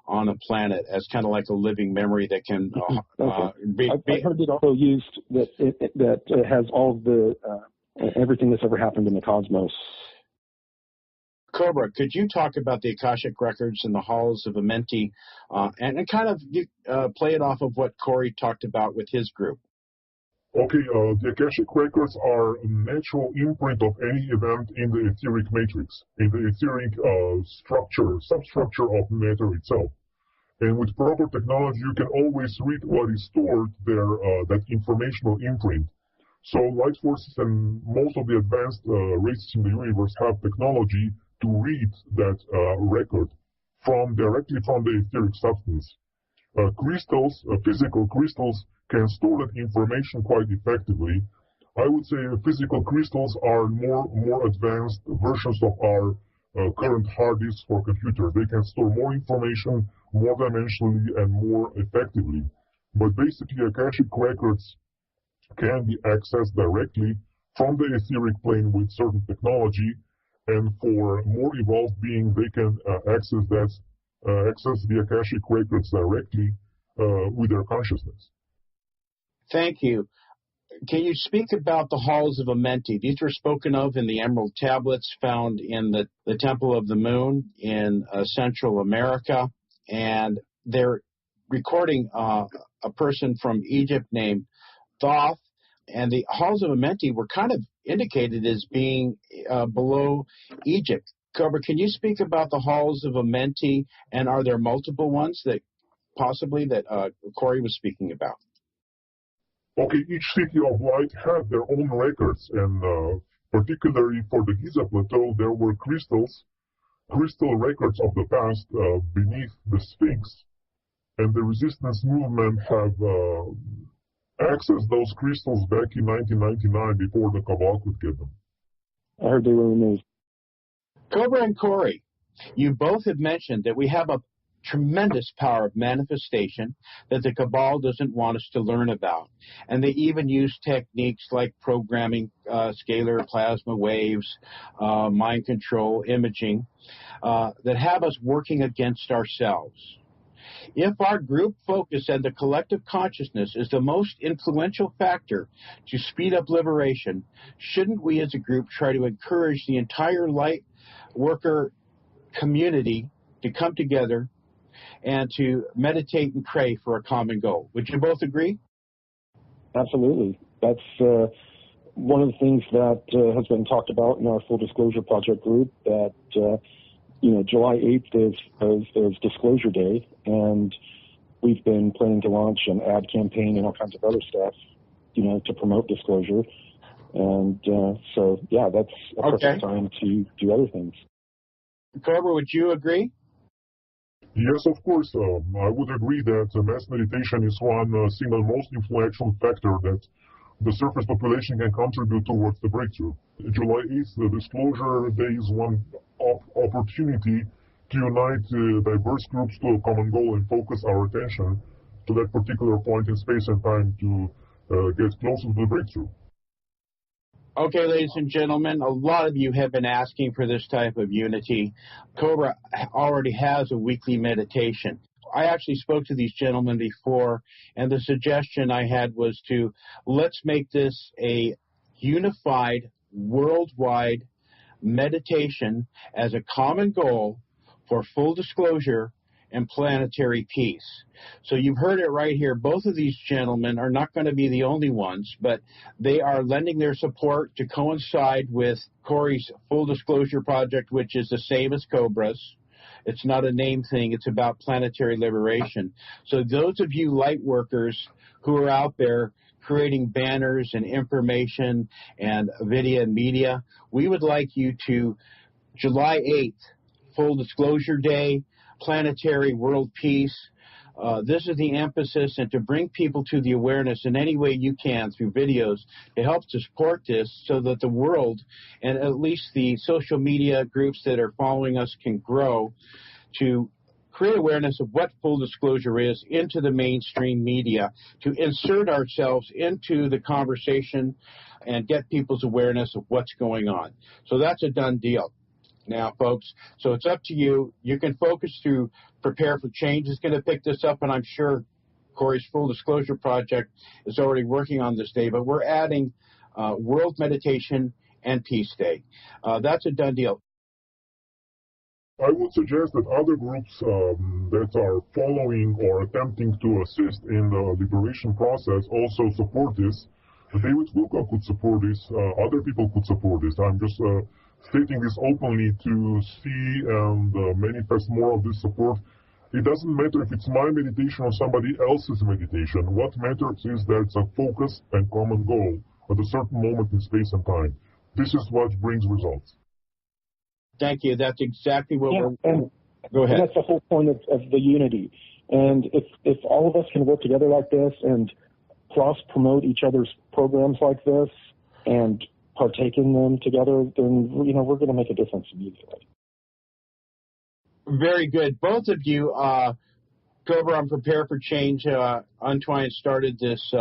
on a planet as kind of like a living memory that can
I've heard it also used that it has all of the everything that's ever happened in the cosmos.
Cobra, could you talk about the Akashic Records and the halls of Amenti and kind of play it off of what Corey talked about with his group?
Okay, the Akashic Records are a natural imprint of any event in the etheric matrix, in the etheric substructure of matter itself. And with proper technology, you can always read what is stored there, that informational imprint. So light forces and most of the advanced races in the universe have technology to read that record directly from the etheric substance. Crystals, physical crystals, can store that information quite effectively. I would say physical crystals are more advanced versions of our current hard disks for computer. They can store more information, more dimensionally, and more effectively. But basically, Akashic records can be accessed directly from the etheric plane with certain technology, and for more evolved beings, they can access the Akashic records directly with their consciousness.
Thank you. Can you speak about the halls of Amenti? These were spoken of in the Emerald Tablets found in the Temple of the Moon in Central America, and they're recording a person from Egypt named Thoth, and the halls of Amenti were kind of indicated as being below Egypt. Cobra, can you speak about the halls of Amenti, and are there multiple ones that possibly that Corey was speaking about?
Okay, each city of light had their own records, and particularly for the Giza Plateau, there were crystal records of the past beneath the Sphinx, and the resistance movement have accessed those crystals back in 1999 before the Cabal could get them.
I heard they were removed.
Cobra and Corey, you both have mentioned that we have a tremendous power of manifestation that the Cabal doesn't want us to learn about. And they even use techniques like programming, scalar plasma waves, mind control, imaging, that have us working against ourselves. If our group focus and the collective consciousness is the most influential factor to speed up liberation, shouldn't we as a group try to encourage the entire light worker community to come together and to meditate and pray for a common goal? Would you both agree?
Absolutely. That's one of the things that has been talked about in our Full Disclosure Project group, that July 8th is Disclosure Day, and we've been planning to launch an ad campaign and all kinds of other stuff, to promote disclosure. And so, yeah, that's a perfect time to do other things.
Cobra, would you agree?
Yes, of course. I would agree that mass meditation is one single most influential factor that the surface population can contribute towards the breakthrough. July 8th, the Disclosure Day, is one opportunity to unite diverse groups to a common goal and focus our attention to that particular point in space and time to get closer to the breakthrough.
Okay, ladies and gentlemen, a lot of you have been asking for this type of unity. Cobra already has a weekly meditation. I actually spoke to these gentlemen before, and the suggestion I had was let's make this a unified, worldwide meditation as a common goal for full disclosure and planetary peace. So you've heard it right here. Both of these gentlemen are not going to be the only ones, but they are lending their support to coincide with Corey's Full Disclosure Project, which is the same as Cobra's. It's not a name thing. It's about planetary liberation. So those of you light workers who are out there creating banners and information and video and media, we would like you to, July 8th, Full Disclosure Day, planetary world peace. This is the emphasis, and to bring people to the awareness in any way you can through videos to help to support this so that the world and at least the social media groups that are following us can grow to create awareness of what full disclosure is into the mainstream media, to insert ourselves into the conversation and get people's awareness of what's going on. So that's a done deal. Now, folks, so it's up to you. You can focus through Prepare for Change is going to pick this up, and I'm sure Corey's Full Disclosure Project is already working on this day, but we're adding World Meditation and Peace Day. That's a done deal.
I would suggest that other groups that are following or attempting to assist in the liberation process also support this. David Wilcock could support this. Other people could support this. I'm just stating this openly to see and manifest more of this support. It doesn't matter if it's my meditation or somebody else's meditation. What matters is that it's a focus and common goal at a certain moment in space and time. This is what brings results.
Thank you. That's exactly what we're...
Go ahead. That's the whole point of the unity. And if all of us can work together like this and cross-promote each other's programs like this and partake in them together, then, we're going to make a difference immediately.
Very good. Both of you, Cobra and Prepare for Change, Antoine started this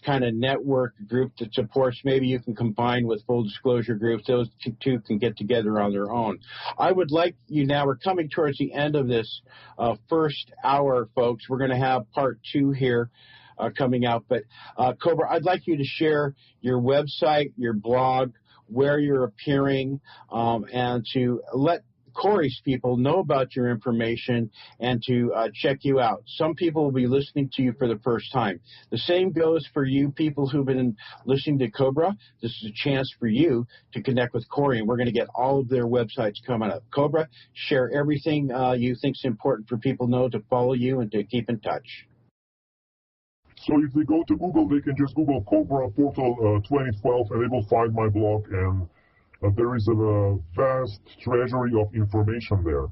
kind of network group that supports. Maybe you can combine with Full Disclosure groups. Those two can get together on their own. I would like you now, we're coming towards the end of this first hour, folks. We're going to have part 2 here coming out. But Cobra, I'd like you to share your website, your blog, where you're appearing, and to let Corey's people know about your information and to check you out. Some people will be listening to you for the first time. The same goes for you people who've been listening to Cobra. This is a chance for you to connect with Corey, and we're going to get all of their websites coming up. Cobra, share everything you think is important for people to know to follow you and to keep in touch.
So if they go to Google, they can just Google Cobra Portal 2012, and they will find my blog, and there is a vast treasury of information there.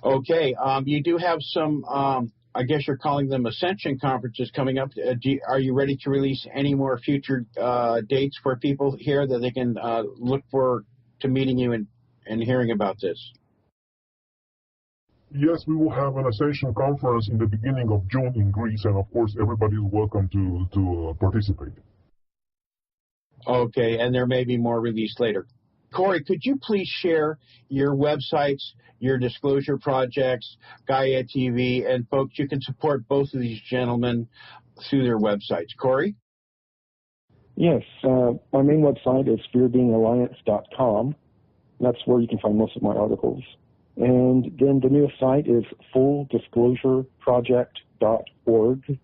Okay.
You do have some, I guess you're calling them Ascension conferences coming up. Are you ready to release any more future dates for people here that they can look forward to meeting you and hearing about this?
Yes, we will have an Ascension conference in the beginning of June in Greece, and of course everybody is welcome to participate.
Okay, and there may be more released later. Corey, could you please share your websites, your disclosure projects, Gaia TV, and folks, you can support both of these gentlemen through their websites. Corey?
Yes, my main website is fearbeingalliance.com. That's where you can find most of my articles. And then the newest site is fulldisclosureproject.org.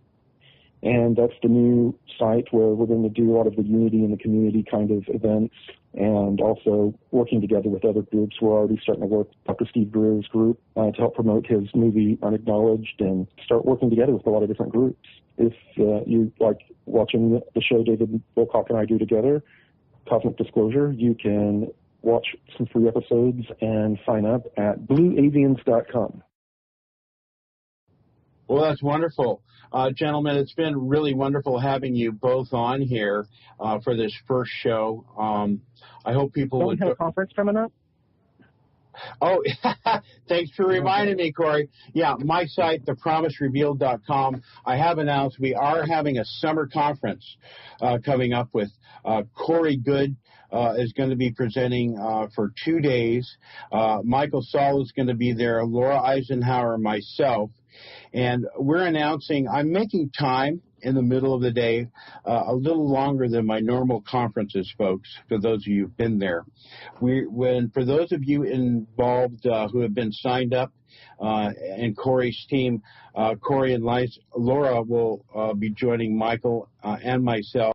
And that's the new site where we're going to do a lot of the unity in the community kind of events, and also working together with other groups. We're already starting to work with Dr. Steve Greer's group to help promote his movie Unacknowledged, and start working together with a lot of different groups. If you like watching the show David Wilcock and I do together, Cosmic Disclosure, you can watch some free episodes and sign up at blueavians.com.
Well, that's wonderful. Gentlemen, it's been really wonderful having you both on here for this first show. I hope people would...
Don't we have a conference coming up?
Oh, thanks for reminding me, Corey. Yeah, my site, thepromiserevealed.com, I have announced we are having a summer conference coming up with Corey Goode is going to be presenting for 2 days. Michael Saul is going to be there, Laura Eisenhower, myself. And we're announcing, I'm making time in the middle of the day, a little longer than my normal conferences, folks, for those of you who've been there. For those of you involved who have been signed up, and Corey's team, Corey and Laura will be joining Michael and myself